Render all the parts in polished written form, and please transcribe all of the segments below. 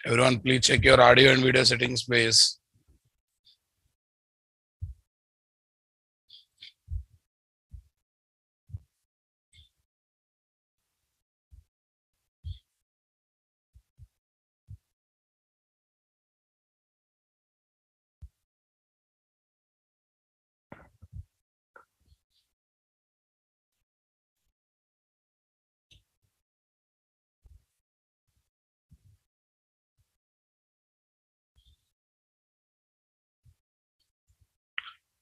Everyone, please check your audio and video settings, please.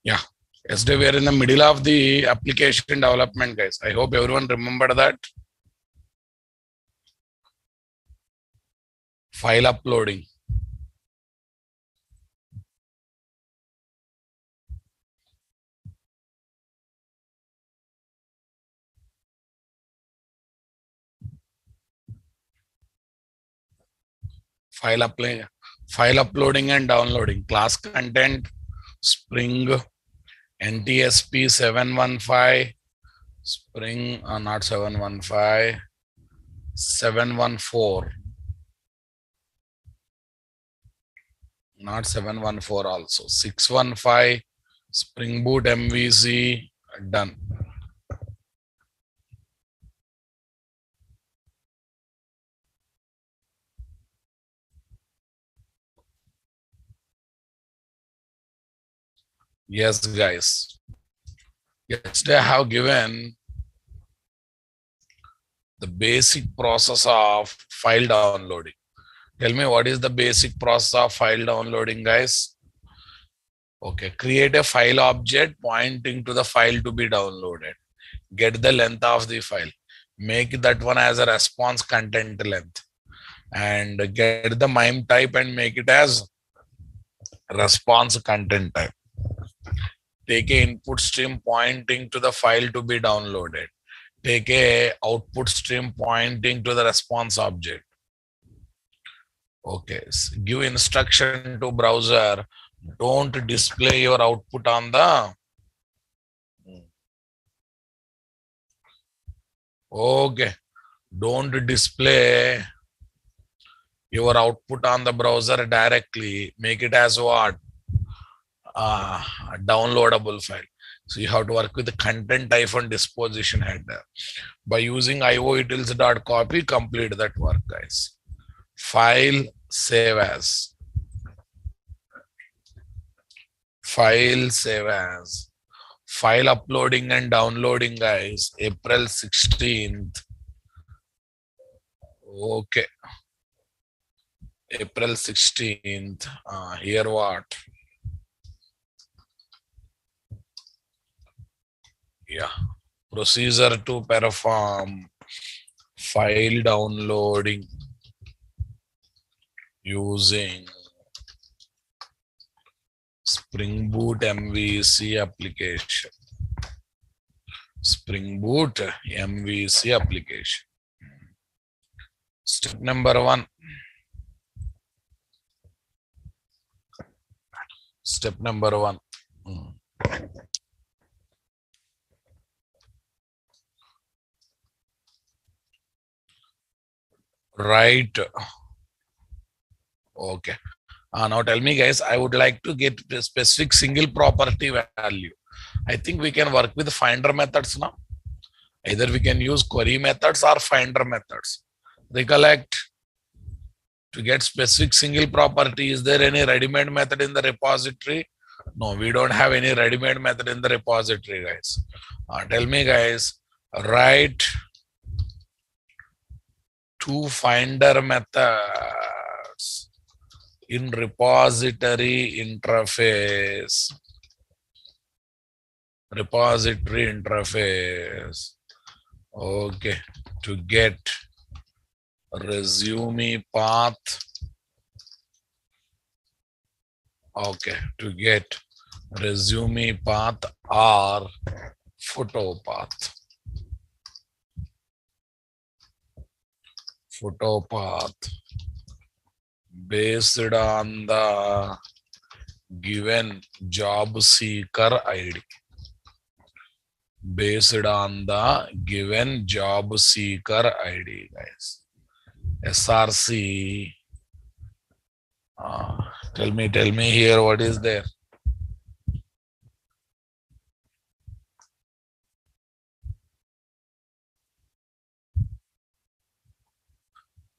Yeah. Yesterday we are in the middle of the application development, guys. I hope everyone remembered that. File uploading. File uploading and downloading. Class content, Spring, NTSP715, Spring, not 715, 714. Not 714 also. 615, Spring Boot MVC, done. Yes, guys. Yesterday I have given the basic process of file downloading. Tell me what is the basic process of file downloading, guys? Okay, create a file object pointing to the file to be downloaded. Get the length of the file. Make that one as a response content length. And get the MIME type and make it as response content type. Take a input stream pointing to the file to be downloaded. Take a output stream pointing to the response object. Okay, give instruction to browser. Don't display your output on the. Okay, don't display your output on the browser directly. Make it as what? Downloadable file. So you have to work with the content type and disposition header. By using ioutils.copy, complete that work, guys. File, save as. File, save as. File uploading and downloading, guys. April 16th. Okay. April 16th. Here what? Yeah. Procedure to perform file downloading using Spring Boot MVC application. Spring Boot MVC application. Step number 1. Step number 1. Right. Okay. Now tell me, guys, I would like to get a specific single property value. I think we can work with finder methods now. Either we can use query methods or finder methods. Recollect, to get specific single property, is there any ready-made method in the repository? No, we don't have any ready-made method in the repository, guys. Tell me, guys, write two finder methods in repository interface. Repository interface. Okay, to get resume path. Okay, to get resume path or photo path. Photo path based on the given job seeker ID. Based on the given job seeker ID, guys. SRC Tell me here what is there.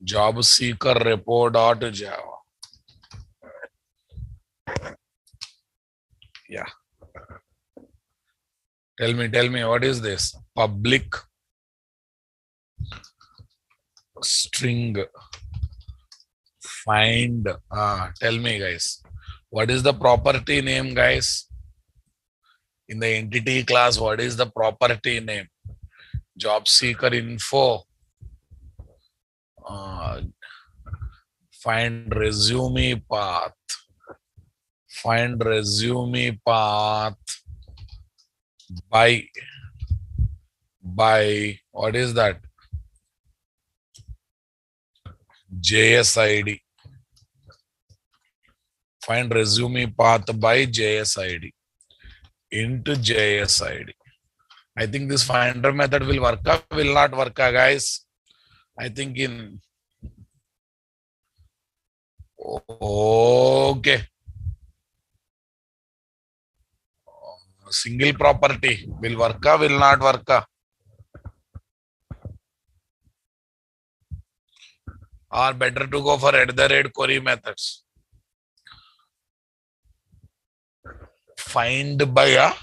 Job seeker repo.java. Yeah. Tell me what is this? Public string find. Tell me guys. What is the property name, guys? In the entity class, what is the property name? Job seeker info. Find resume path. Find resume path by what is that? JSID. Find resume path by JSID into JSID. I think this finder method will work, will not work, guys. I think in okay. Single property will work, will not work. Or better to go for @query methods. Find by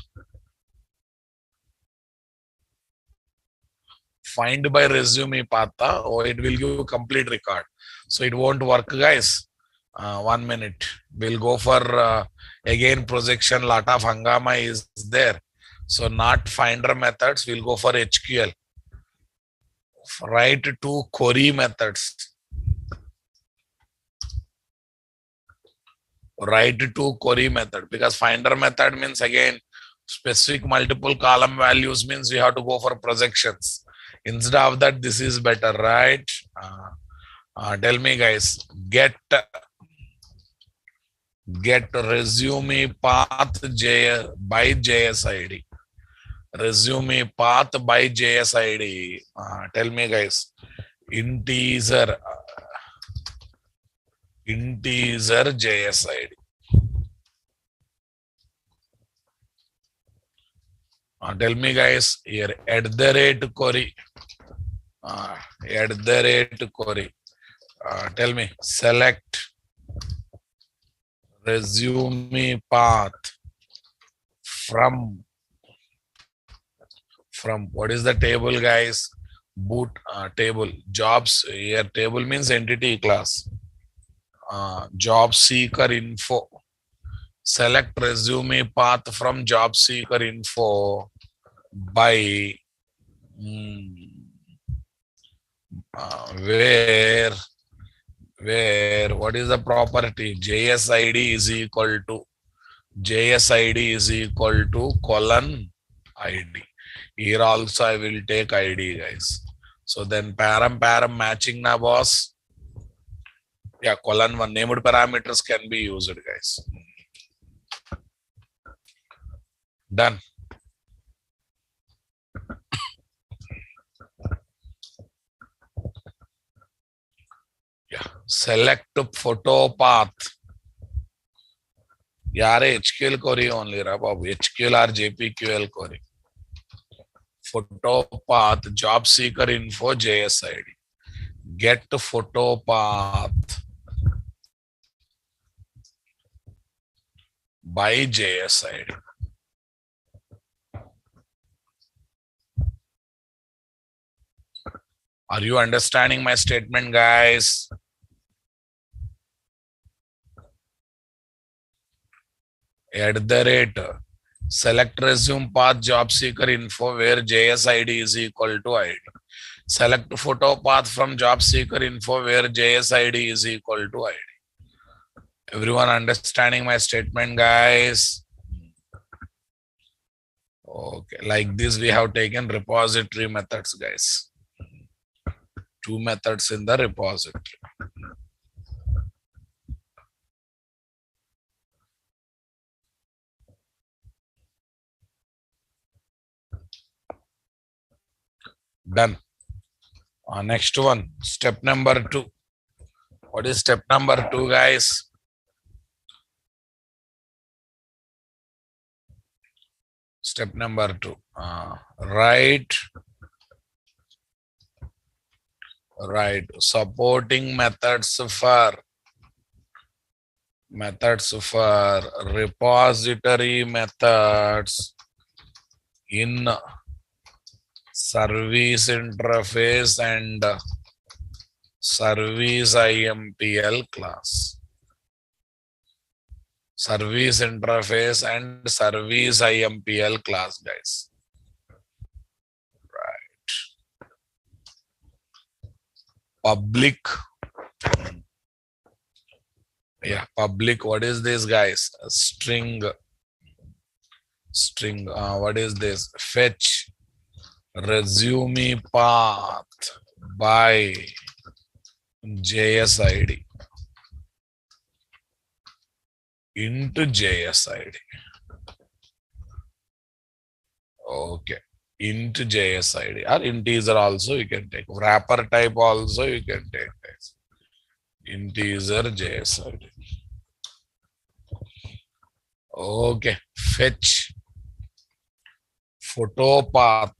resume path. Oh, it will give complete record. So it won't work, guys. 1 minute. We'll go for again projection. Lot of hangama is there. So not finder methods. We'll go for HQL. Write to query methods. Write to query method, because finder method means again specific multiple column values means we have to go for projections. Instead of that, this is better, right? Tell me guys, get resume path by JSID. Resume path by JSID. Tell me guys, integer JSID. Tell me guys here, @query. @query. Tell me, select resume path from what is the table, guys? Boot table. Jobs. Here table means entity class. Job seeker info. Select resume path from job seeker info by where what is the property? JSID is equal to colon ID. Here also I will take ID, guys. So then param matching na, boss. Yeah, colon 1 named parameters can be used, guys. Done. Yeah, select photo path. Yare HQL query only, Babu. HQL or JPQL query. Photo path, job seeker info, JSID. Get photo path by JSID. Are you understanding my statement, guys? Select resume path job seeker info where JSID is equal to ID. Select photo path from job seeker info where JSID is equal to ID. Everyone understanding my statement, guys? Okay, like this we have taken repository methods, guys. 2 methods in the repository. Done. Next one, step number 2. What is step number 2, guys? Step number 2. Write supporting methods for repository methods in service interface and service IMPL class. Service interface and service IMPL class, guys. Right. Public. Yeah, public. What is this, guys? A string. What is this? Fetch resume path by JSID into JSID. Okay. Into JSID or integer also you can take. Wrapper type also you can take, guys. Integer JSID. Okay. Fetch photo path.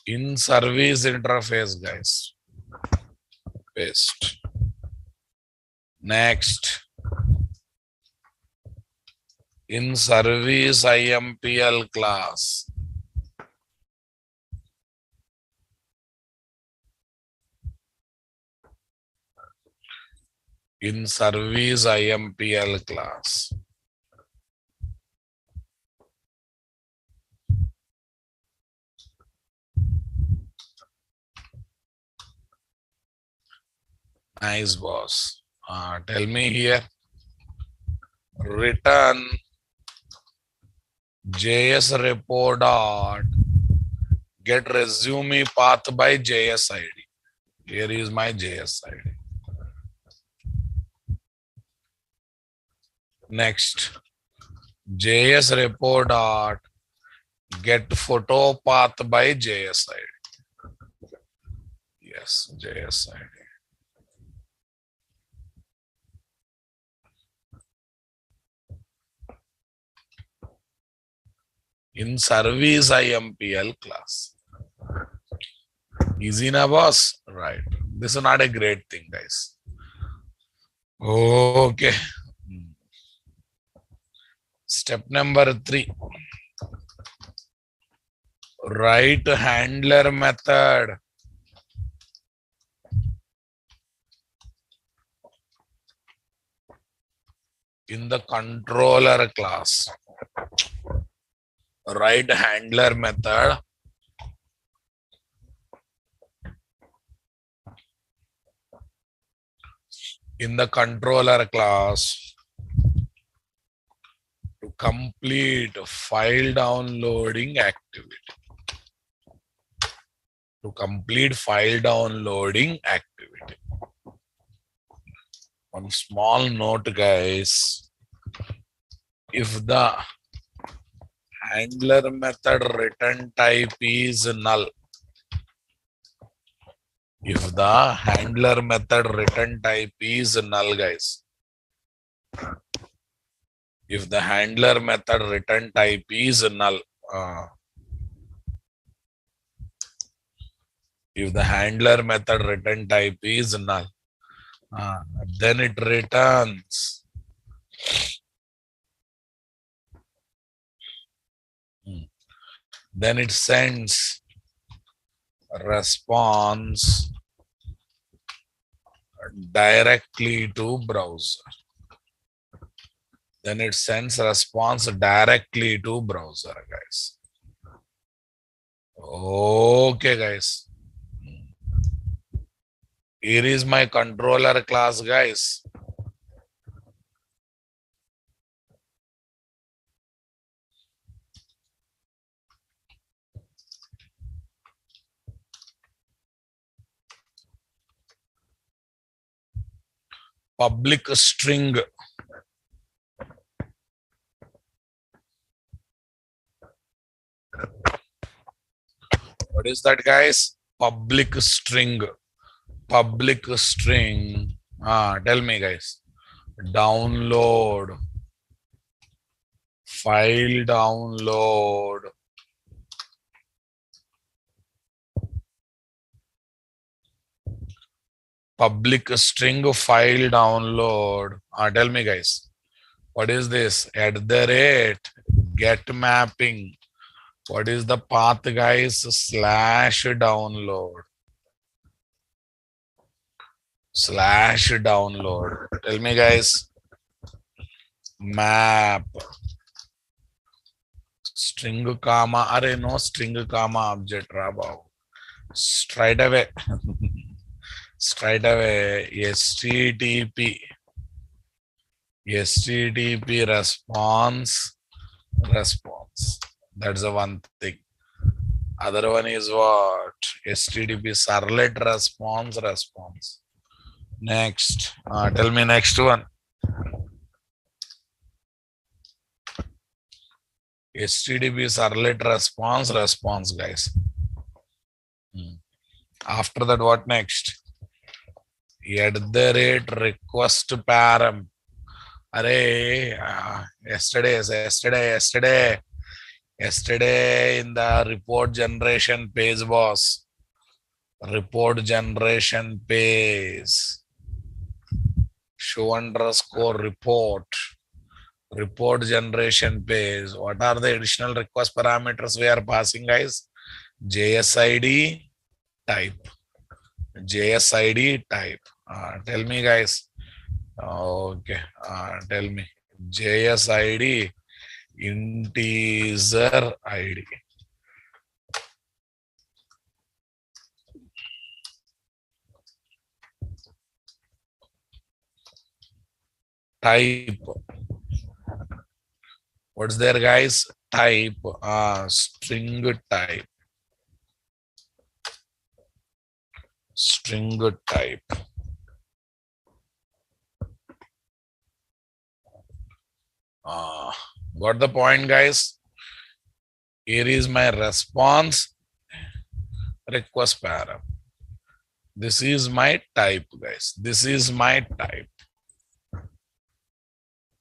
In service interface, guys. Paste. Next. In service IMPL class. In service IMPL class. Nice, boss. Tell me here. Return JS repo dot get resume path by JSID. Here is my JSID. Next, JS repo dot get photo path by JSID. Yes, JSID. In service IMPL class. Easy na, boss? Right. This is not a great thing, guys. Okay. Step number 3. Write handler method. In the controller class. Write handler method in the controller class to complete file downloading activity. To complete file downloading activity. One small note, guys. If the handler method return type is null. If the handler method return type is null, guys. If the handler method return type is null. If the handler method return type is null, then it returns then it sends response directly to browser. Then it sends response directly to browser, guys. Okay, guys. Here is my controller class, guys. Public string. What is that, guys? Public string. Public string. Tell me, guys. Download. File download. Public string file download. Tell me, guys. What is this? Get mapping. What is the path, guys? Slash download. Slash download. Tell me, guys. Map. String comma. Array, no string comma object. Rabao. Straight away. Straight away. HTTP response. That's the one thing. Other one is what? HTTP servlet response. Next. Tell me next one. HTTP servlet response, guys. After that, what next? @request param. Array, yesterday in the report generation page, boss. Report generation page. Show underscore report. Report generation page. What are the additional request parameters we are passing, guys? JSID type. JSID type. Tell me, guys. Okay. Tell me. JSID integer ID. Type. What's there, guys? Type. String type. String type. Got the point, guys? Here is my response request param. This is my type, guys. This is my type.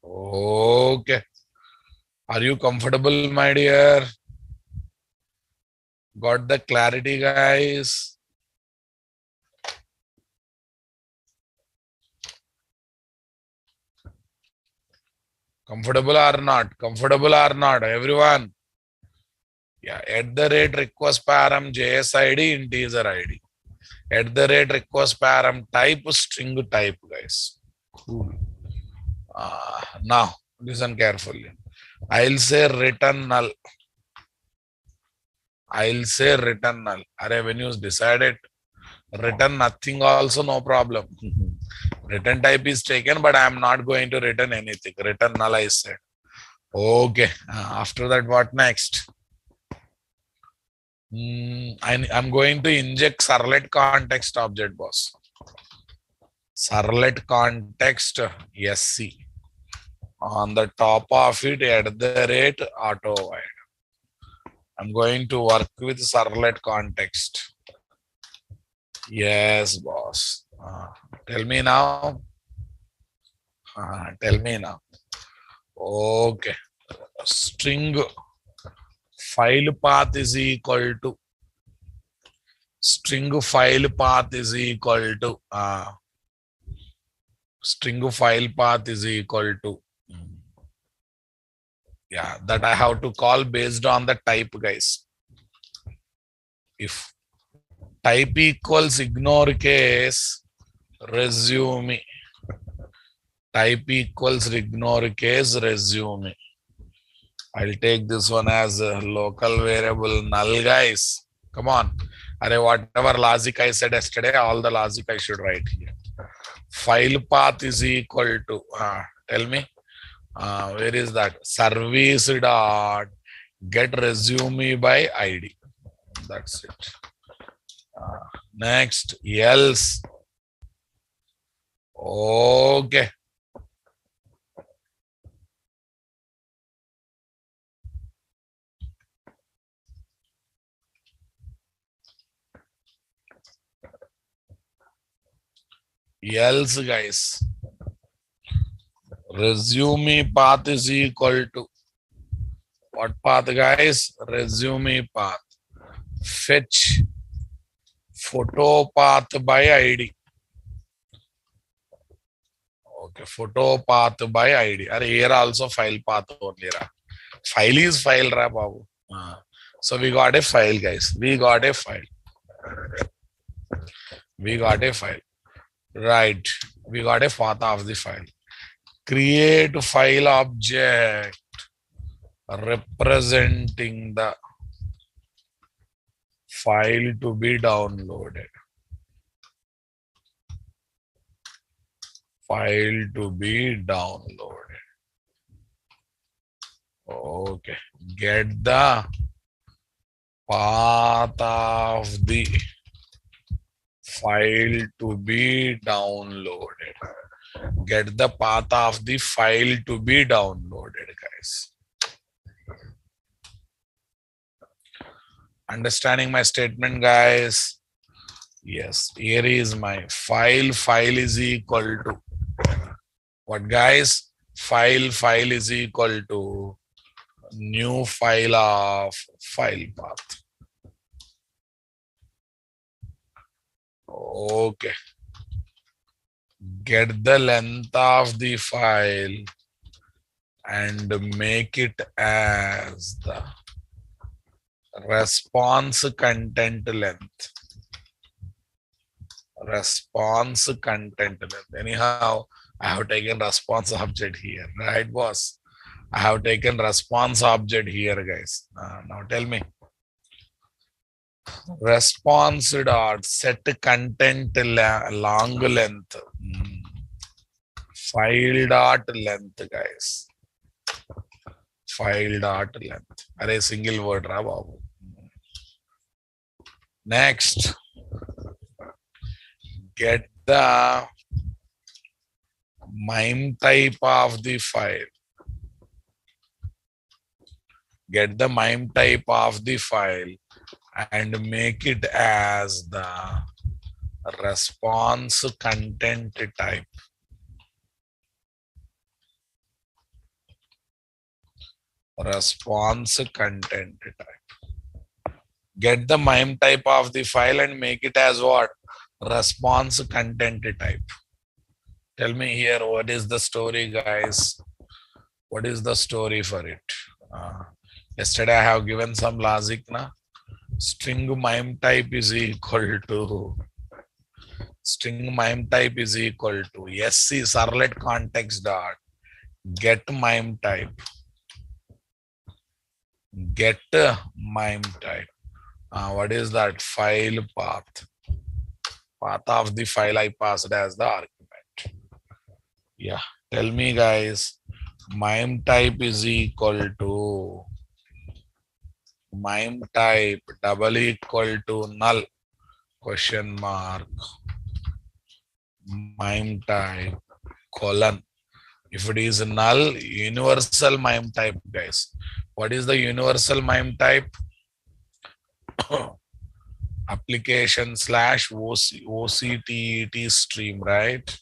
Okay. Are you comfortable, my dear? Got the clarity, guys? Comfortable or not? Comfortable or not, everyone? Yeah, @request param JSID integer ID. @request param type string type, guys. Cool. Now, listen carefully. I'll say return null. I'll say return null. Array, when you decided return nothing also, no problem. Return type is taken, but I'm not going to return anything. Return null, I said. Okay. After that, what next? I'm going to inject servlet context object, boss. Servlet context SC. On the top of it, @auto void. I'm going to work with servlet context. Yes, boss. Tell me now. Tell me now. Okay. String file path is equal to. String file path is equal to. String file path is equal to. Yeah, that I have to call based on the type, guys. If type equals ignore case, resume. Type equals ignore case, resume. I'll take this one as a local variable null, guys. Come on. Array, whatever logic I said yesterday, all the logic I should write here. File path is equal to, tell me, where is that? Service dot get resume by ID. That's it. Next, else. Okay. else guys, resume path is equal to what path guys? Resume path. Fetch photo path by ID. Okay, photo path by ID. Are here also file path only ra. File is file ra babu. So we got a file guys. We got a file. We got a file. Right. We got a path of the file. Create file object representing the file to be downloaded. File to be downloaded. Okay. Get the path of the file to be downloaded. Get the path of the file to be downloaded, guys. Understanding my statement, guys? Yes, here is my file. File is equal to what, guys? File is equal to new file of file path. Okay. Get the length of the file and make it as the response content length. Response content length. Anyhow, I have taken response object here, right, boss? I have taken response object here, guys. Now tell me. Response dot set content long length. File dot length, guys. File dot length. Array single word, ra babu. Next, get the MIME type of the file. Get the MIME type of the file and make it as the response content type. Response content type. Get the MIME type of the file and make it as what? Response content type. Tell me here, what is the story, guys? What is the story for it? Yesterday I have given some logic, na? String MIME type is equal to SC servlet context dot get MIME type. Get MIME type. What is that? File path. Path of the file I passed as the argument. Yeah. Tell me, guys. MIME type is equal to MIME type double equal to null question mark MIME type colon. If it is null, universal MIME type, guys. What is the universal MIME type? Application / OCTET stream, right?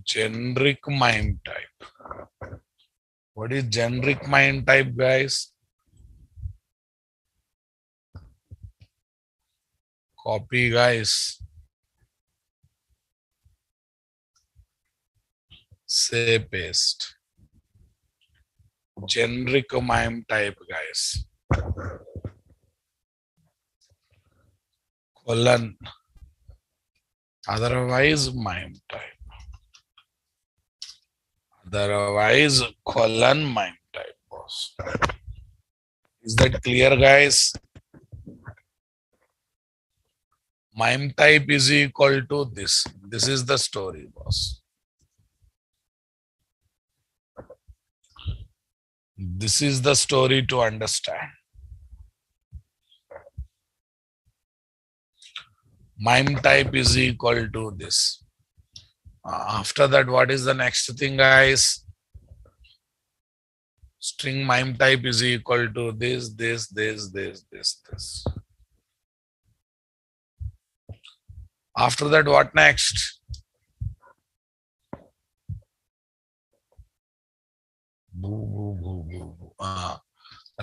Generic MIME type. What is generic MIME type, guys? Copy, guys. Say paste. Generic MIME type, guys. Colon. Otherwise, MIME type. Otherwise, colon MIME type, boss. Is that clear, guys? MIME type is equal to this. This is the story, boss. This is the story to understand. MIME type is equal to this. After that, what is the next thing, guys? String MIME type is equal to this. After that, what next?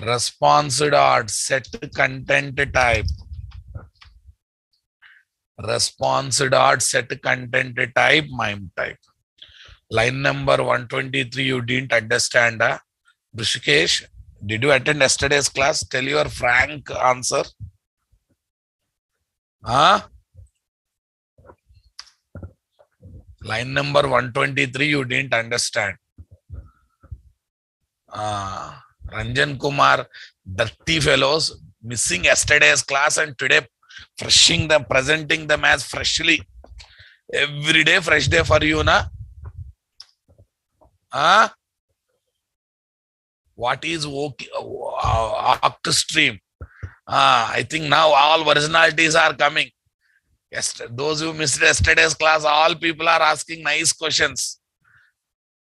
Response dot set content type. Response dot set content type MIME type. Line number 123, you didn't understand. Rishikesh, did you attend yesterday's class? Tell your frank answer. Line number 123, you didn't understand. Ranjan Kumar, dirty fellows, missing yesterday's class and today presenting them as freshly. Every day, fresh day for you, na? What is Octastream? I think now all originalities are coming. Yes, those who missed yesterday's class, all people are asking nice questions.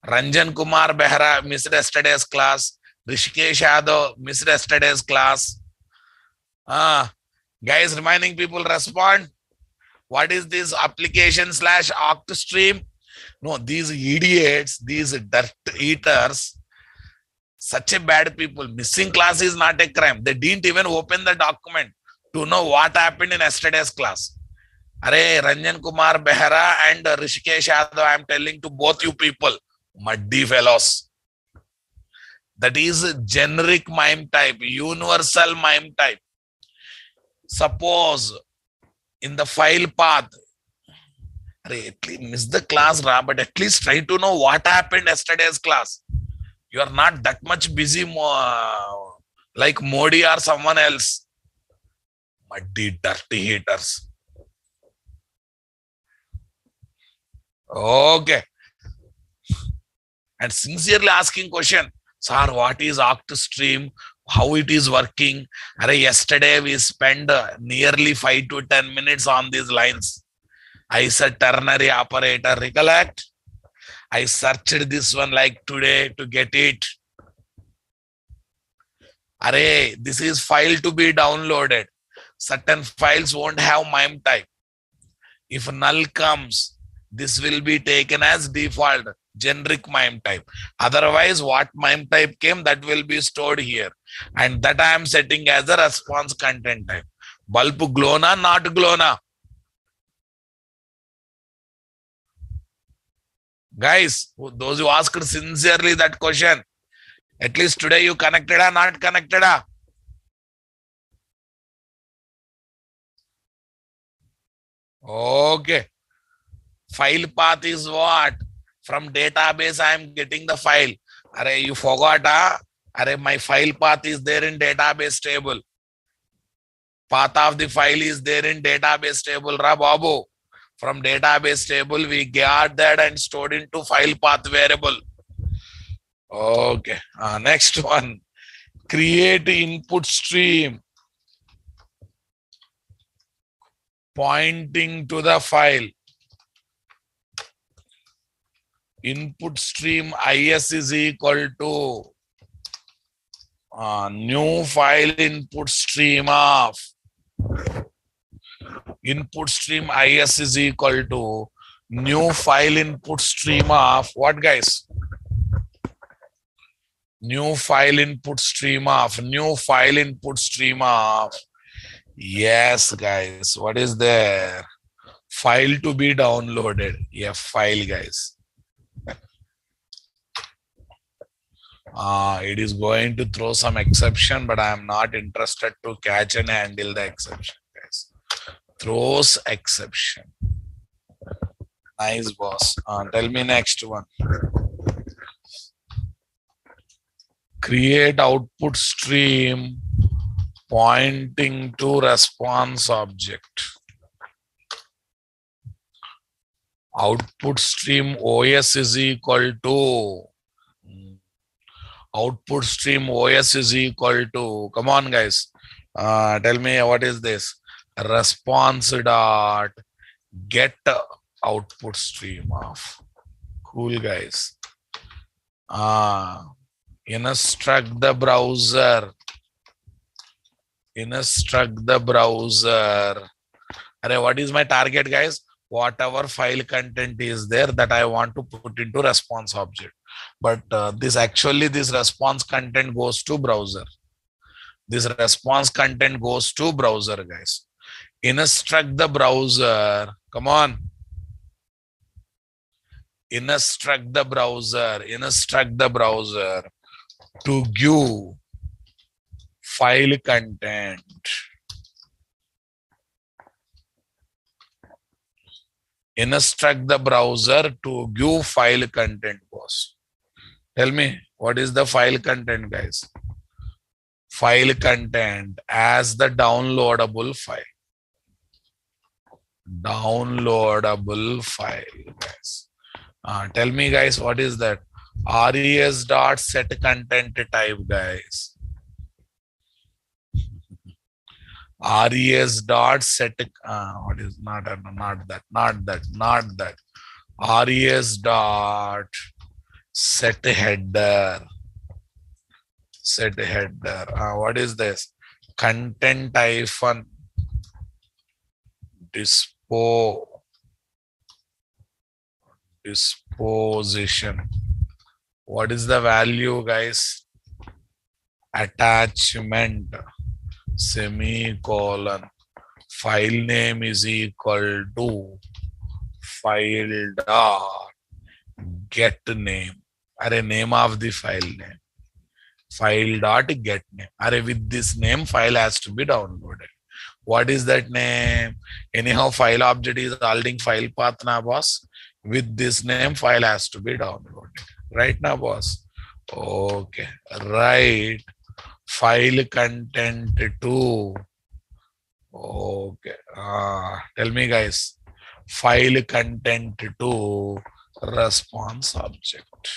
Ranjan Kumar Behra missed yesterday's class. Rishikesh Yadav missed yesterday's class. Guys, reminding people respond. What is this application / Octastream? No, these idiots, these dirt eaters, such a bad people. Missing class is not a crime. They didn't even open the document to know what happened in yesterday's class. Arey, Ranjan Kumar Behra and Rishikesh Yadav, I am telling to both you people, muddy fellows. That is generic MIME type, universal MIME type. Suppose in the file path, at least miss the class, but at least try to know what happened yesterday's class. You are not that much busy like Modi or someone else. Muddy, dirty haters. Okay. And sincerely asking question, sir, what is Octastream? How it is working? Yesterday we spent nearly 5 to 10 minutes on these lines. I said ternary operator, recollect? I searched this one like today to get it. This is file to be downloaded. Certain files won't have MIME type. If null comes, this will be taken as default, generic MIME type. Otherwise, what MIME type came, that will be stored here. And that I am setting as a response content type. Bulb glow na, not glow na? Guys, those who asked sincerely that question, at least today you connected or not connected? Okay. File path is what? From database I am getting the file. You forgot, my file path is there in database table. Path of the file is there in database table, Babu. From database table, we got that and stored into file path variable. Okay. Next one. Create input stream pointing to the file. Input stream is is equal to new file input stream of. Input stream is equal to new file input stream of what, guys? New file input stream of. Yes, guys. What is there? File to be downloaded. Yeah, file, guys. It is going to throw some exception, but I am not interested to catch and handle the exception, guys. Throws exception. Nice, boss. Tell me next one. Create output stream pointing to response object. Output stream OS is equal to Output stream OS is equal to, come on guys, tell me what is this? Response dot get output stream of. Cool guys. Instruct the browser. Instruct the browser. Array, what is my target, guys? Whatever file content is there that I want to put into response object. But this response content goes to browser. This response content goes to browser, guys. Instruct the browser. Come on. Instruct the browser. Instruct the browser to give file content. Instruct the browser to give file content, boss. Tell me, what is the file content, guys? File content as the downloadable file. Downloadable file, guys. Tell me, guys, what is that? res dot set content type, guys. res dot set what is not that res dot set header. What is this? Content hyphen disposition. What is the value, guys? Attachment semicolon. File name is equal to file dot get name. Array, name of the file name. File dot get name. Array, with this name, file has to be downloaded. What is that name? Anyhow, file object is holding file path now, boss. With this name, file has to be downloaded. Right now, boss. Okay. Right. File content to. Okay. Tell me, guys. File content to response object.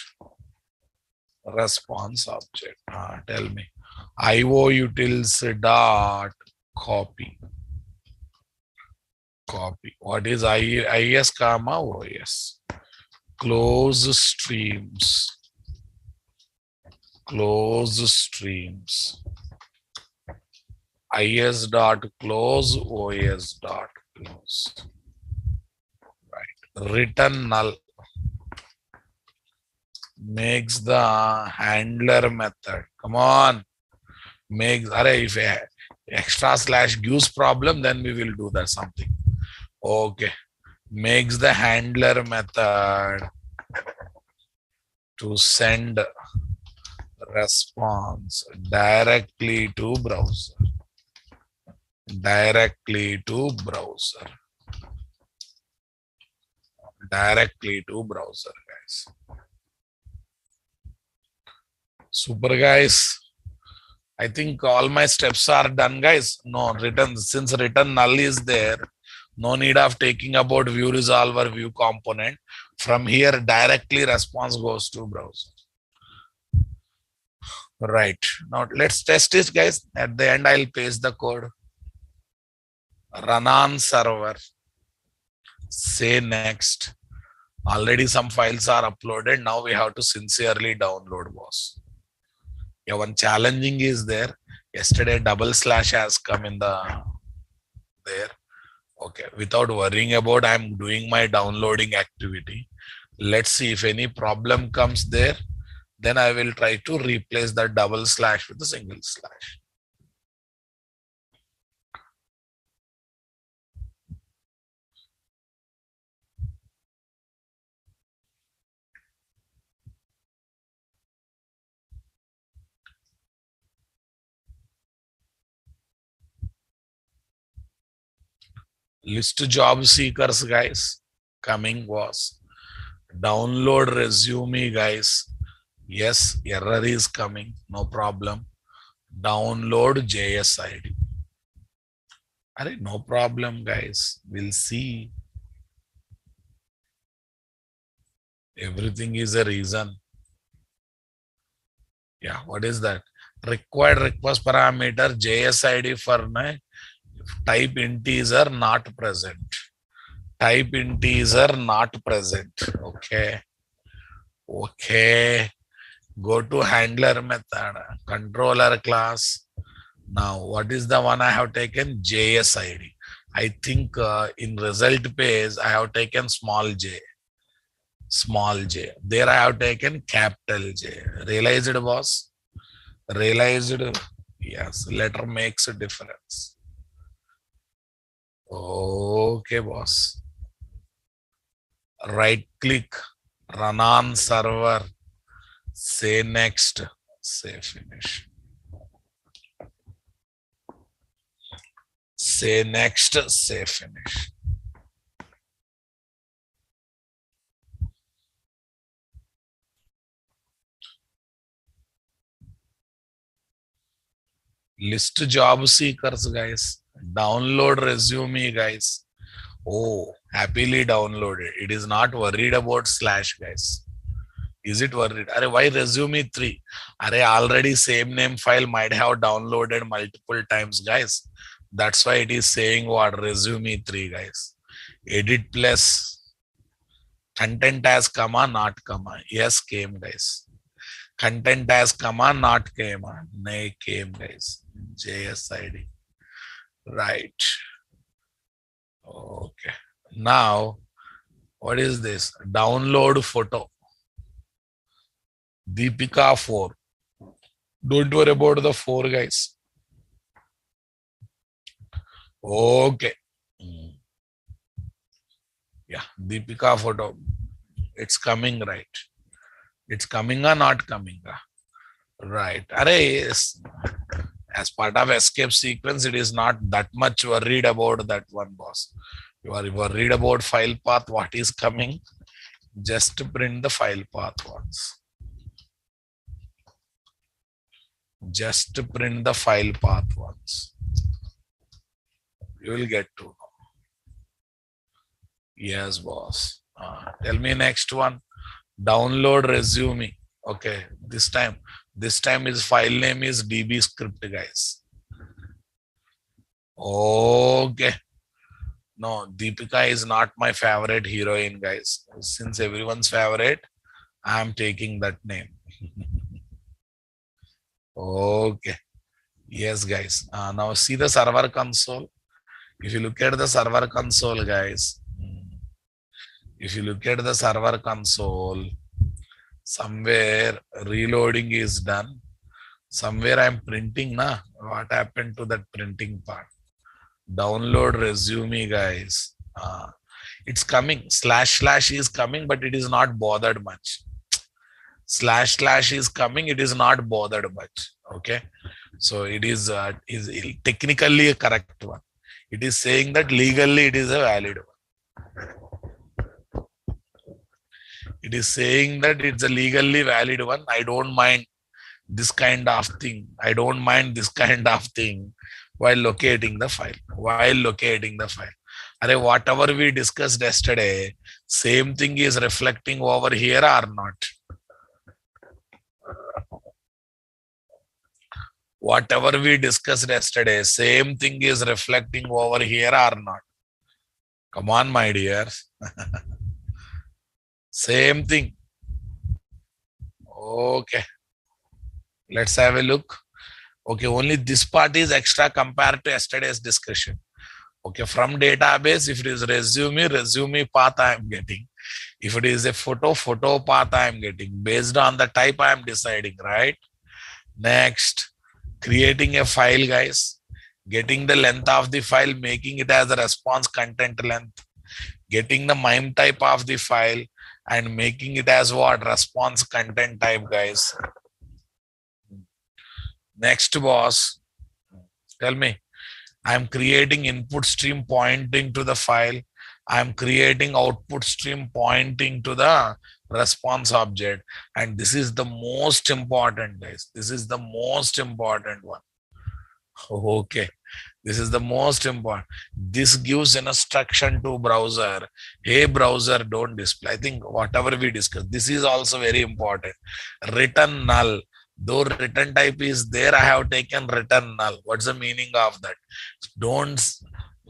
Response object. Tell me. IOUtils dot copy. Copy. What is IS comma OS? Close streams. Close streams. IS dot close, OS dot close. Right. Return null makes the handler method. Come on. Makes, if extra slash gives problem, then we will do that something. Okay. Makes the handler method to send response directly to browser. Directly to browser. Directly to browser, guys. Super, guys. I think all my steps are done, guys. No, return, since return null is there, no need of taking about view resolver, view component. From here, directly response goes to browser. Right. Now let's test this, guys. At the end, I'll paste the code. Run on server. Say next. Already some files are uploaded. Now we have to sincerely download, boss. Yeah, one challenging is there. Yesterday, double slash has come in the there. Okay, without worrying about, I'm doing my downloading activity. Let's see if any problem comes there. Then I will try to replace the double slash with a single slash. List job seekers, guys. Coming was download resume, guys. Yes, error is coming. No problem. Download JSID. No problem, guys. We'll see. Everything is a reason. Yeah, what is that? Required request parameter JSID for type integer not present. Type integer not present. Okay. Okay. Go to handler method, controller class. Now, what is the one I have taken? JSID. I think in result page, I have taken small j. Small j. There I have taken capital J. Realized, boss? Realized? Yes, letter makes a difference. Okay, boss. Right click, run on server, say next, say finish. Say next, say finish. List job seekers, guys. Download resume, guys. Oh, happily downloaded. It is not worried about slash, guys. Is it worried? Are why resume 3? Are already same name file might have downloaded multiple times, guys. That's why it is saying what resume 3, guys. Edit plus content as comma, not comma. Yes, came, guys. Content as comma, not came. Nay, came, guys. JSID. Right. Okay. Now, what is this? Download photo. Deepika 4. Don't worry about the 4, guys. Okay. Yeah, Deepika photo. It's coming, right? It's coming or not coming? Right. Yes. As part of escape sequence, it is not that much worried about that one, boss. You are worried about file path, what is coming. Just print the file path once. Just print the file path once. You will get to know. Yes, boss. Tell me next one. Download resume. Okay, this time his file name is DB script, guys. Okay. No, Deepika is not my favorite heroine, guys. Since everyone's favorite, I am taking that name. Okay. Yes, guys. Now see the server console. If you look at the server console, guys, if you look at the server console, somewhere reloading is done. Somewhere I'm printing, na? What happened to that printing part? Download resume, guys. It's coming. / is coming, but it is not bothered much. / is coming, it is not bothered much. Okay. So it is technically a correct one. It is saying that legally it is a valid one. It is saying that it's a legally valid one. I don't mind this kind of thing. I don't mind this kind of thing while locating the file. Whatever we discussed yesterday, same thing is reflecting over here or not? Whatever we discussed yesterday, same thing is reflecting over here or not? Come on, my dears. Same thing. Okay. Let's have a look. Okay, only this part is extra compared to yesterday's discussion. Okay, from database, if it is resume path I am getting. If it is a photo path I am getting. Based on the type I am deciding, right? Next, creating a file, guys. Getting the length of the file, making it as a response content length. Getting the MIME type of the file and making it as what? Response content type, guys. Next, boss. Tell me. I'm creating input stream pointing to the file. I'm creating output stream pointing to the response object. And this is the most important, guys. This is the most important one. Okay. This is the most important. This gives an instruction to browser. Hey, browser, don't display. I think whatever we discussed, this is also very important. Return null. Though return type is there, I have taken return null. What's the meaning of that? Don't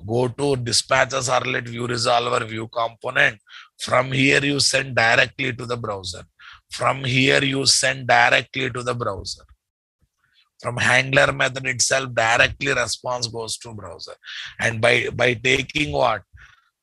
go to dispatcher servlet view resolver view component. From here, you send directly to the browser. From here, you send directly to the browser. From handler method itself, directly response goes to browser. And by taking what?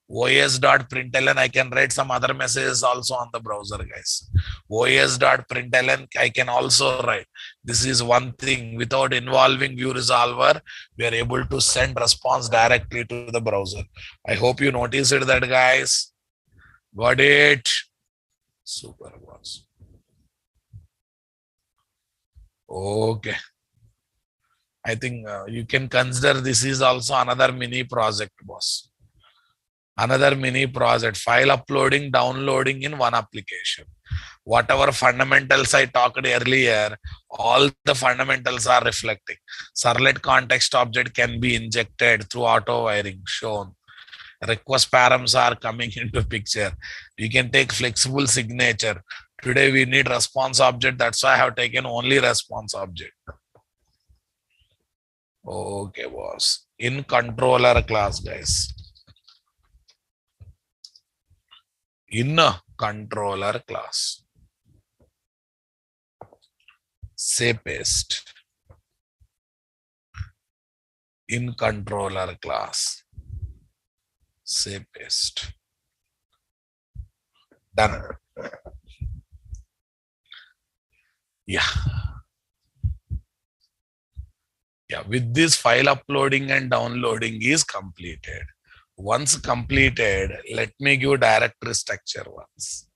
os.println, I can write some other messages also on the browser, guys. os.println, I can also write. This is one thing. Without involving view resolver, we are able to send response directly to the browser. I hope you noticed it, that guys. Got it? Super, boss. Okay. I think you can consider this is also another mini project, boss. Another mini project, file uploading, downloading in one application. Whatever fundamentals I talked earlier, all the fundamentals are reflecting. Servlet context object can be injected through auto wiring shown. Request params are coming into picture. You can take flexible signature. Today we need response object. That's why I have taken only response object. Okay, boss. In controller class, guys. In a controller class. Say paste. In controller class. Say paste. Done. Yeah. Yeah, with this file uploading and downloading is completed. Once completed, let me give directory structure once.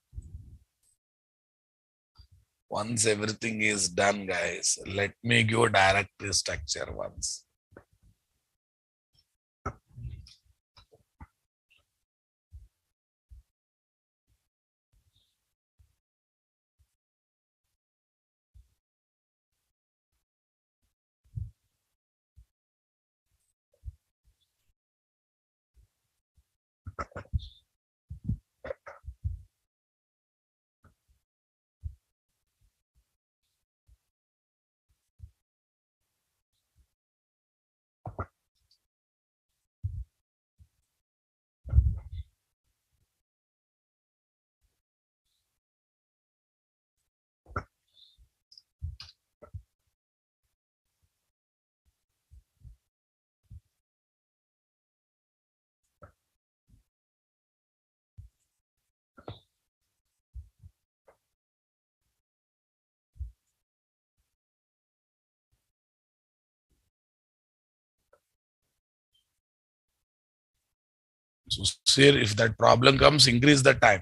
Once everything is done, guys, let me give directory structure once. So here, if that problem comes, increase the time.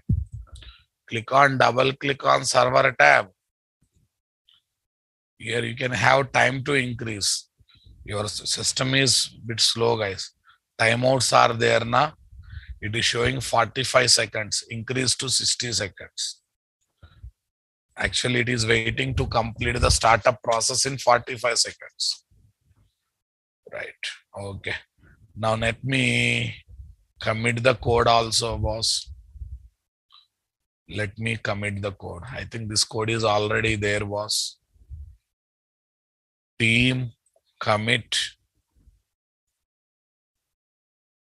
Double click on server tab. Here you can have time to increase. Your system is a bit slow, guys. Timeouts are there now. It is showing 45 seconds, increase to 60 seconds. Actually, it is waiting to complete the startup process in 45 seconds. Right. Okay. Now let me commit the code also, boss. Let me commit the code. I think this code is already there, boss. Team commit.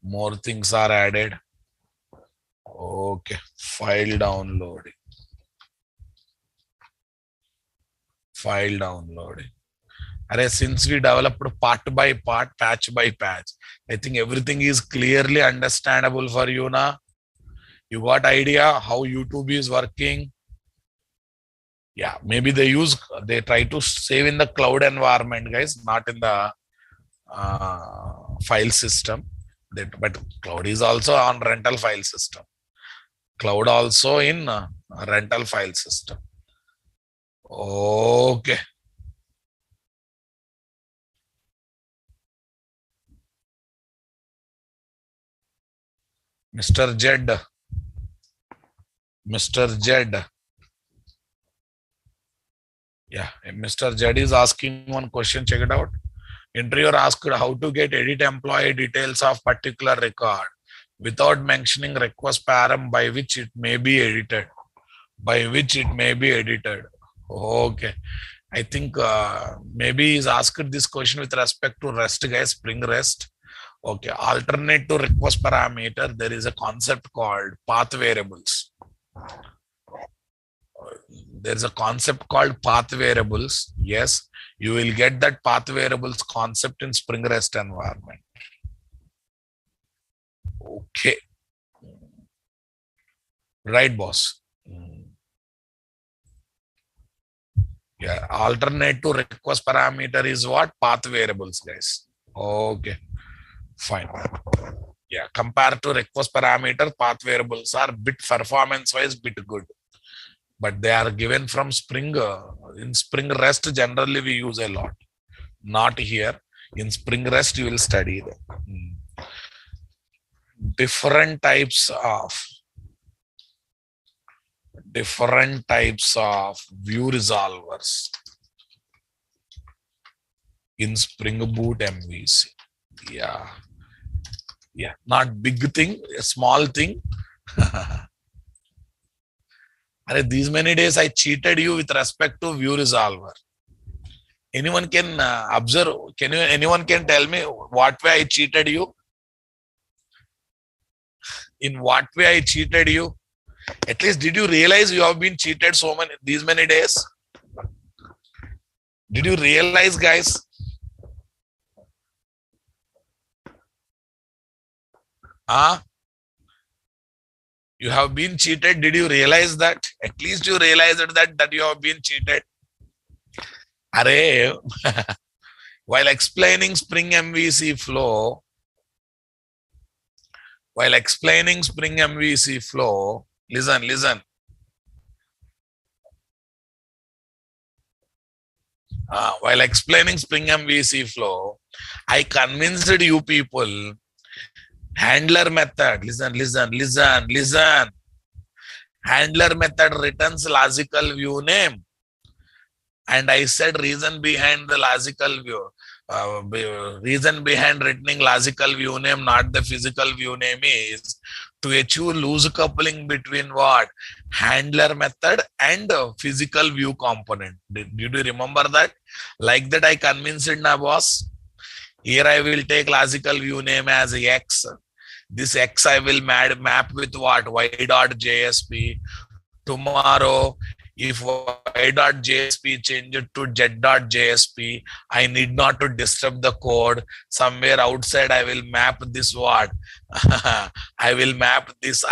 More things are added. Okay. File downloading. File downloading. Since we developed part by part, patch by patch, I think everything is clearly understandable for you now. You got idea how YouTube is working? Yeah, maybe they try to save in the cloud environment, guys, not in the file system. But cloud is also on rental file system. Cloud also in rental file system. Okay. Mr. Jed. Mr. Jed. Yeah, Mr. Jed is asking one question. Check it out. Interviewer asked how to get edit employee details of particular record without mentioning request param by which it may be edited. By which it may be edited. Okay. I think maybe he's asked this question with respect to REST, guys, Spring REST. Okay, alternate to request parameter, there is a concept called path variables. There's a concept called path variables. Yes, you will get that path variables concept in Spring REST environment. Okay. Right, boss. Yeah, alternate to request parameter is what? Path variables, guys. Okay, fine. Yeah, compared to request parameter, path variables are bit performance-wise bit good. But they are given from Spring. In Spring REST, generally we use a lot. Not here. In Spring REST, you will study them. Different types of view resolvers in Spring Boot MVC. Yeah. Yeah. Not big thing, a small thing. These many days I cheated you with respect to view resolver. Anyone can observe? Anyone can tell me what way I cheated you? In what way I cheated you? At least did you realize you have been cheated these many days? Did you realize, guys? You have been cheated. Did you realize that? At least you realized that you have been cheated. Array, while explaining Spring MVC flow, listen. While explaining Spring MVC flow, I convinced you people, handler method, listen. Handler method returns logical view name. And I said reason behind the logical view, reason behind returning logical view name, not the physical view name, is to achieve loose coupling between what? Handler method and physical view component. Did you remember that? Like that I convinced na boss. Here I will take logical view name as X. This X I will map with what? Y.JSP. Tomorrow, if y.jsp changes to z.jsp, I need not to disturb the code. Somewhere outside, I will map this what? I will map this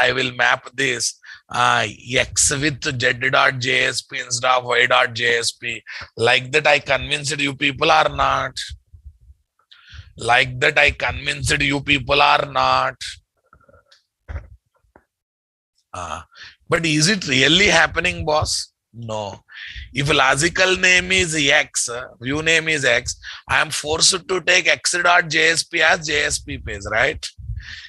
x with z.jsp instead of y.jsp. Like that, I convinced you people or not? Like that, I convinced you people or not? But is it really happening, boss? No. If logical name is X, view name is X, I am forced to take x.jsp as JSP page, right?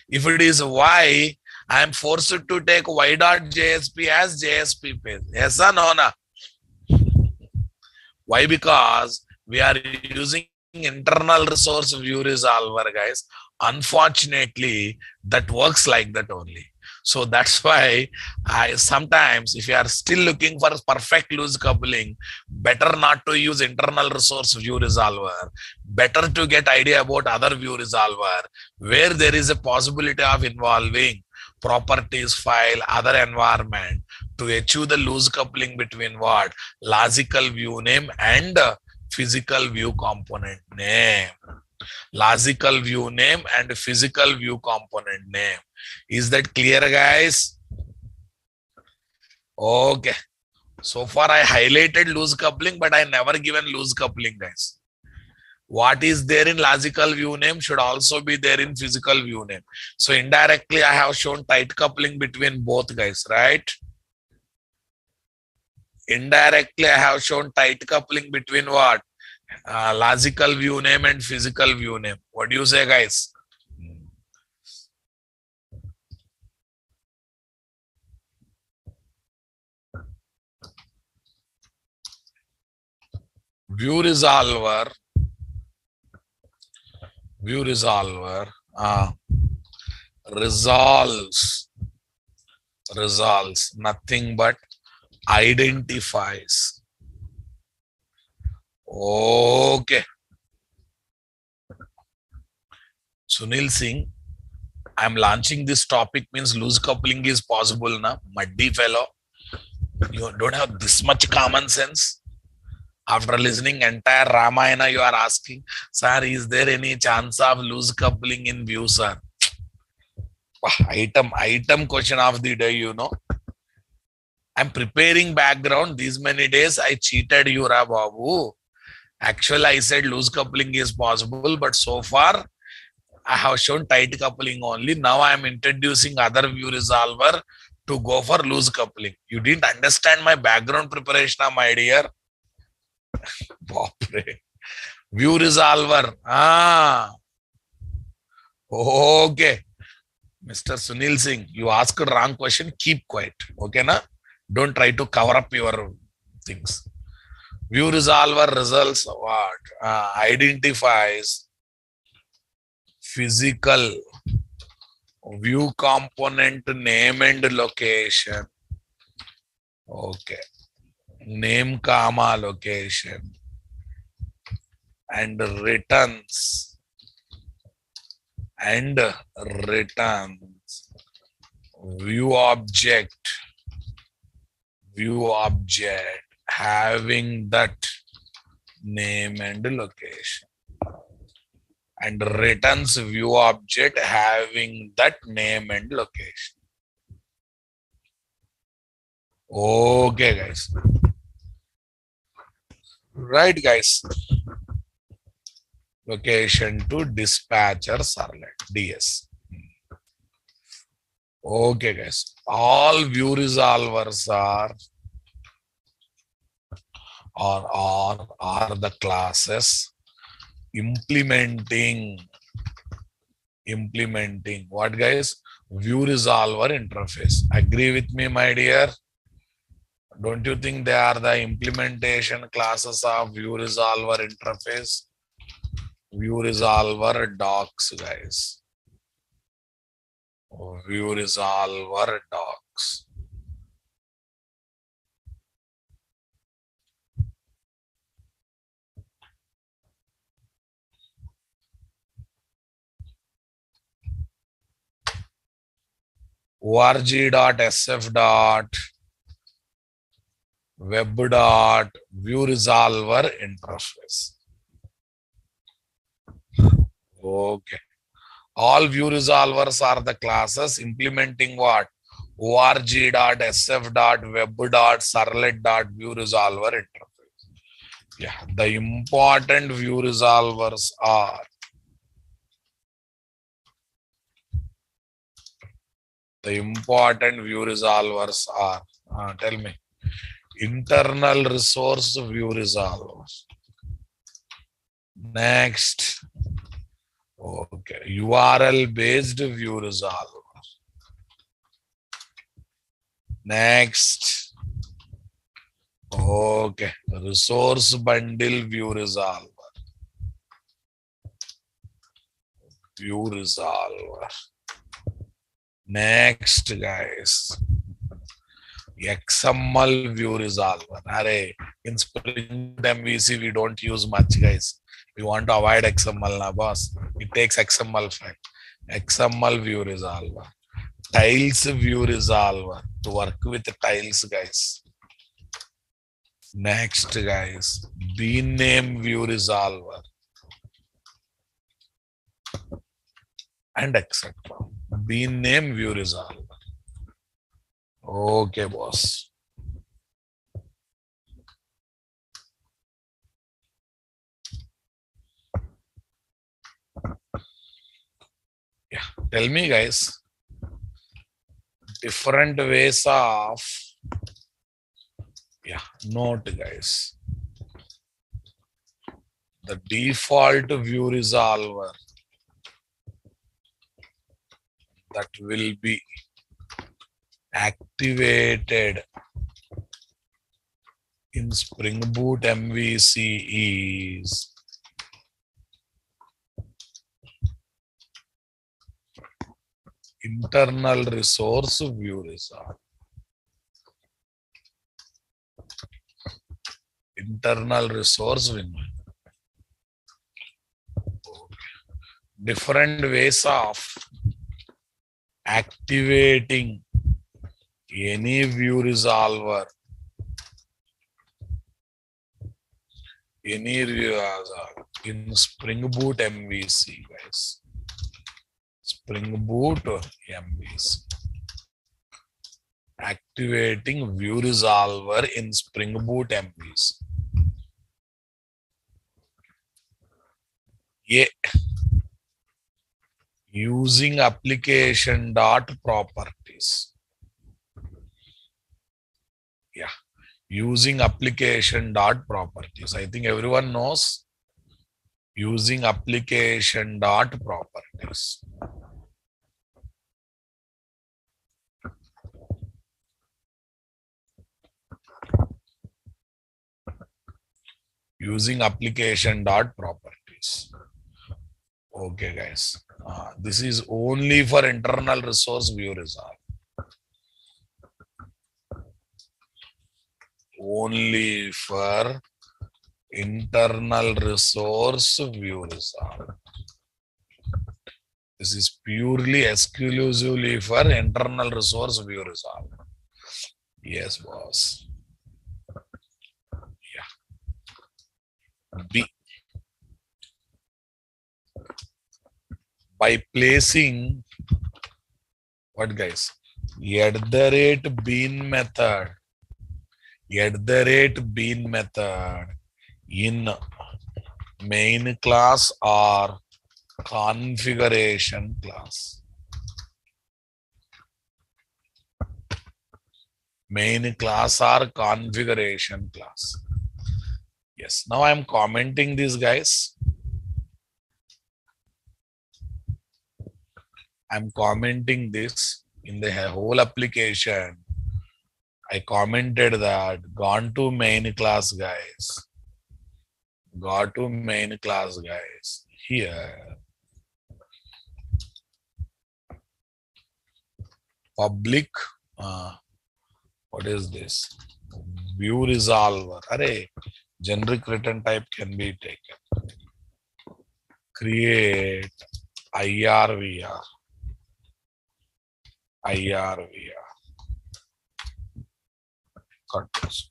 If it is Y, I am forced to take y.jsp as JSP page. Yes or no? Why? Because we are using internal resource view resolver, guys. Unfortunately, that works like that only. So that's why I sometimes, if you are still looking for perfect loose coupling, better not to use internal resource view resolver. Better to get idea about other view resolver, where there is a possibility of involving properties file, other environment to achieve the loose coupling between what? Logical view name and physical view component name. Logical view name and physical view component name. Is that clear, guys? Okay. So far I highlighted loose coupling, but I never given loose coupling, guys. What is there in logical view name should also be there in physical view name. So indirectly I have shown tight coupling between both, guys, right? Indirectly I have shown tight coupling between what? Logical view name and physical view name. What do you say, guys? View resolver resolves nothing but identifies Okay. Sunil Singh, I'm launching this topic means loose coupling is possible na. Muddy fellow. You don't have this much common sense. After listening entire Ramayana, you are asking, sir, is there any chance of loose coupling in view, sir? Item question of the day, you know. I'm preparing background. These many days, I cheated you, Ra Babu. Actually, I said loose coupling is possible, but so far, I have shown tight coupling only. Now I am introducing other view resolver to go for loose coupling. You didn't understand my background preparation, my dear. View resolver. Okay. Mr. Sunil Singh, you asked a wrong question. Keep quiet. Okay, na? Don't try to cover up your things. View resolver results what? Identifies physical view component name and location. Okay. Name, comma, location. And returns. View object having that name and location, and returns view object having that name and location. Okay, guys. Right, guys. Location to dispatcher servlet, DS. Okay, guys. All view resolvers are the classes implementing what, guys? View resolver interface. Agree with me, my dear? Don't you think they are the implementation classes of view resolver interface? View resolver docs, guys. View resolver docs. org.sf.web.view resolver interface. Okay. All view resolvers are the classes implementing what? org.sf.web.servlet.view resolver interface. Yeah, the important view resolvers are tell me, internal resource view resolvers. Next, okay, URL based view resolver. Next, okay, resource bundle view resolver. Next, guys, XML view resolver. In Spring MVC, we don't use much, guys. We want to avoid XML, na boss. It takes XML file. XML view resolver. Tiles view resolver to work with tiles, guys. Next, guys, bean name view resolver. And etc. Bean name view resolver. Okay, boss. Yeah, tell me, guys, different ways of, note, guys. The default view resolver that will be activated in Spring Boot MVC is internal resource view resolver. Internal resource window. different ways of activating any view resolver. In Spring Boot MVC, guys. Spring Boot MVC. Activating view resolver in Spring Boot MVC. Yeah. Using application dot properties. Yeah. Using application dot properties. I think everyone knows using application dot properties. Using application dot properties. Okay, guys. This is only for internal resource view resolve. Only for internal resource view resolve. This is purely exclusively for internal resource view resolve. Yes, boss. Yeah. B. By placing what, guys? @bean method. @bean method in main class or configuration class. Main class or configuration class. Yes. Now I'm commenting this, guys. I'm commenting this in the whole application. I commented that gone to main class, guys. Go to main class, guys. Here. Public. What is this? View resolver. Array. Generic return type can be taken. Create IRVR.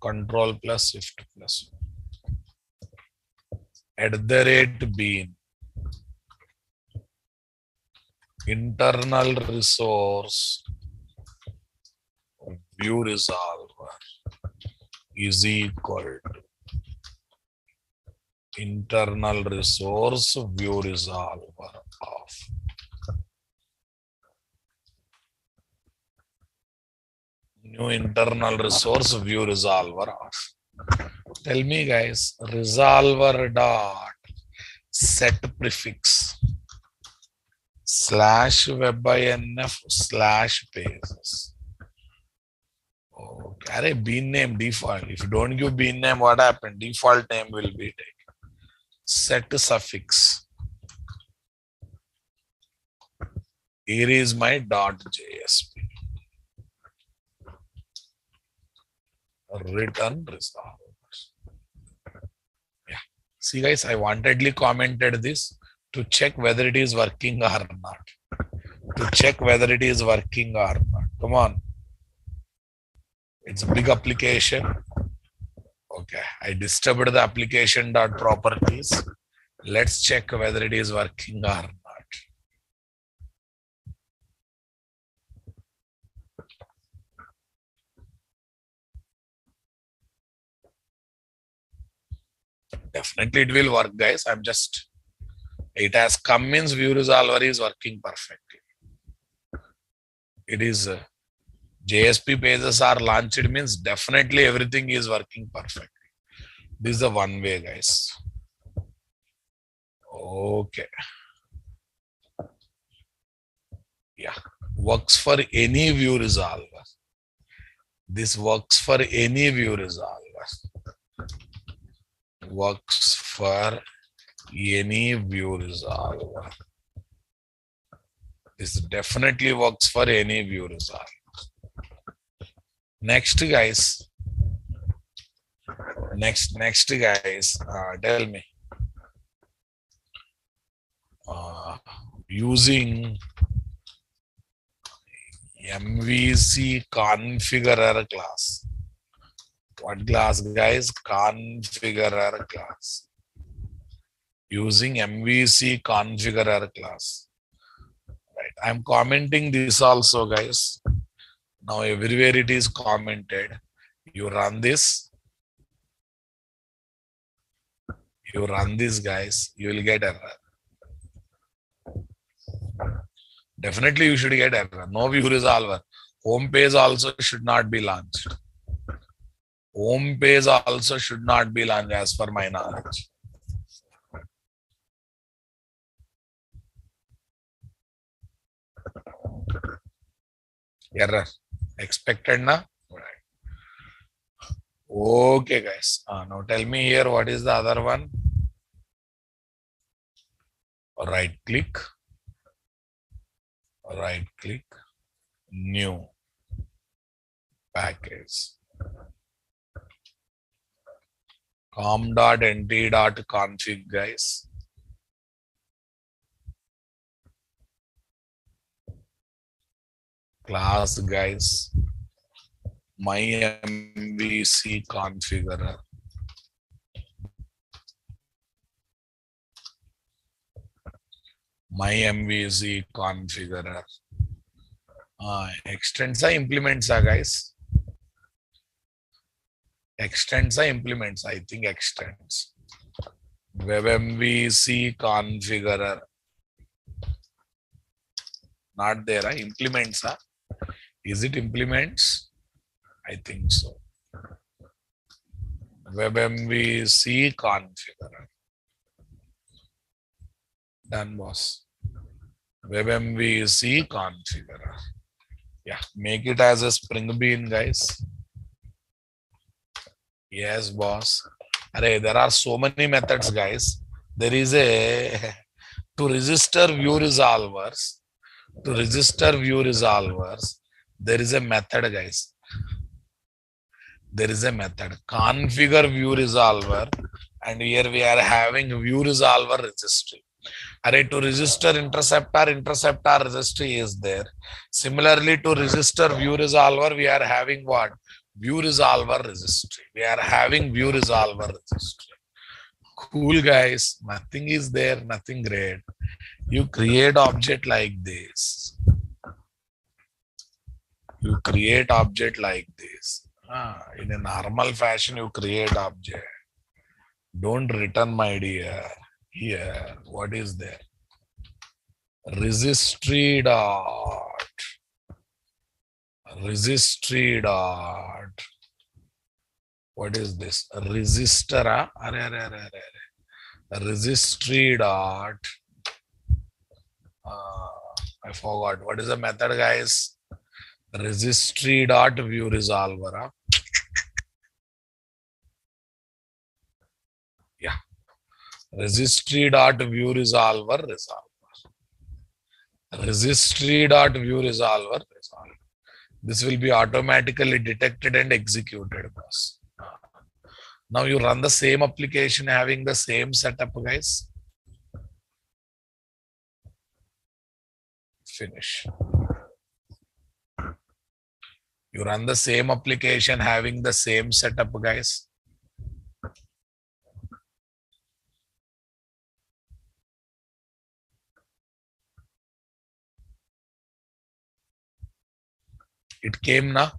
Control plus shift plus. @bean. Internal resource view resolver is equal to internal resource view resolver of new internal resource view resolver of. Tell me, guys, resolver dot set prefix /webinf/pages. Okay, bean name default. If you don't give bean name, what happened? Default name will be taken. Set suffix. Here is my .jsp. Return resolvers. Yeah. See, guys, I wantedly commented this to check whether it is working or not. To check whether it is working or not. Come on. It's a big application. Okay. I disturbed the application dot properties. Let's check whether it is working or not. Definitely it will work, guys. It has come means view resolver is working perfectly. It is JSP pages are launched means definitely everything is working perfectly. This is the one way, guys. Okay. Yeah. Works for any view resolver. This works for any view resolver. Works for any view resolver. This definitely works for any view resolver. Next, guys. Next, guys. Tell me. using MVC configurer class. What class, guys? Configurer class. Using MVC configurer class. Right. I'm commenting this also, guys. Now everywhere it is commented. You run this. You run this, guys. You will get error. Definitely you should get error. No view resolver. Home page also should not be launched. Home page also should not be launched as per my knowledge. Error. Expected na? Right. Okay, guys. Now tell me here what is the other one. Right click. Right click. New. Package. com.nt.config, guys. Class, guys. My MVC configurer. My MVC configurer. Extends are implements, guys. Extends are implements. I think extends. Web MVC configurer. Not there. Implements. Is it implements? I think so. Web MVC configurer. Done, boss. Web MVC configurer. Yeah, make it as a Spring Bean, guys. Yes, boss. Array, there are so many methods, guys. There is a to register view resolvers. To register view resolvers, there is a method, guys. There is a method. Configure view resolver, and here we are having view resolver registry. Array, to register interceptor registry is there. Similarly, to register view resolver, we are having what? View resolver registry. We are having view resolver registry. Cool, guys. Nothing is there, nothing great. You create object like this. You create object like this. In a normal fashion, you create object. Don't return, my dear. Here, what is there? Registry dot. Registry dot. What is this? Register. Registry dot. I forgot. What is the method, guys? Registry dot view resolver. Yeah. Registry dot view resolver Registry dot view resolver This will be automatically detected and executed, boss. Now you run the same application having the same setup, guys. Finish. You run the same application having the same setup, guys. It came now.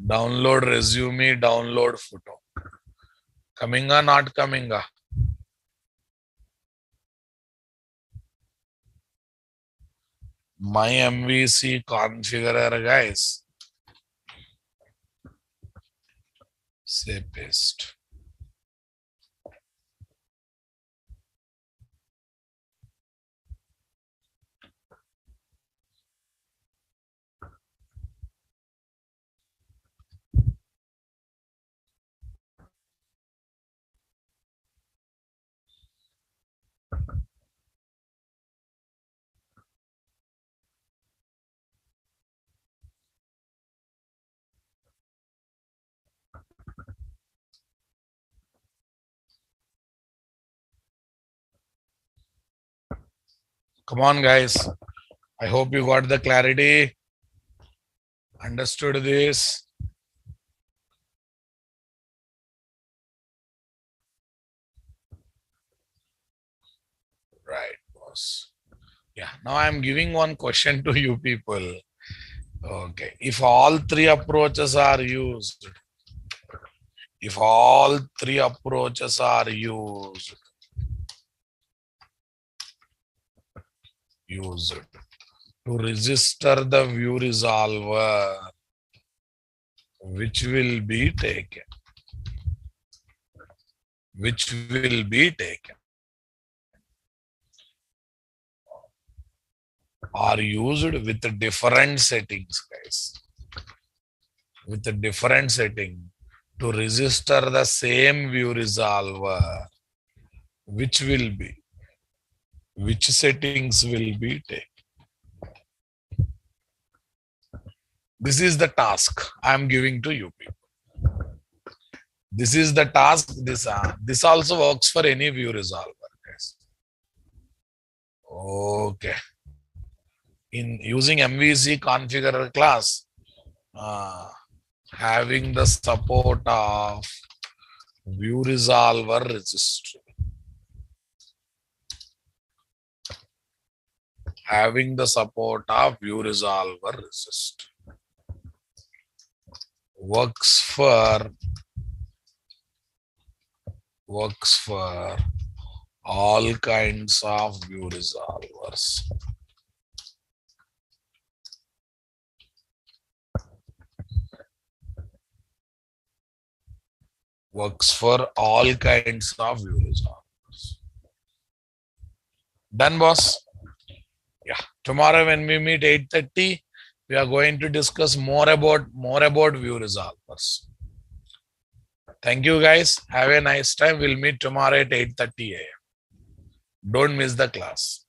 Download resume, download photo. Coming or not coming? My MVC configurer, guys. Say paste. Come on, guys. I hope you got the clarity. Understood this. Right, boss. Yeah. Now I'm giving one question to you people. Okay. If all three approaches are used, if all three approaches are used to register the view resolver, which will be taken? Which will be taken? Are used with different settings, guys. With a different setting to register the same view resolver, which will be? Which settings will be taken? This is the task I am giving to you people. This is the task. This also works for any view resolver, guys. Okay. In using MVC configurer class, having the support of view resolver registry. Having the support of view resolver registry. Works for all kinds of view resolvers. Works for all kinds of view resolvers. Done, boss? Yeah. Tomorrow when we meet 8:30, we are going to discuss more about view resolvers. Thank you, guys. Have a nice time. We'll meet tomorrow at 8:30 a.m. Don't miss the class.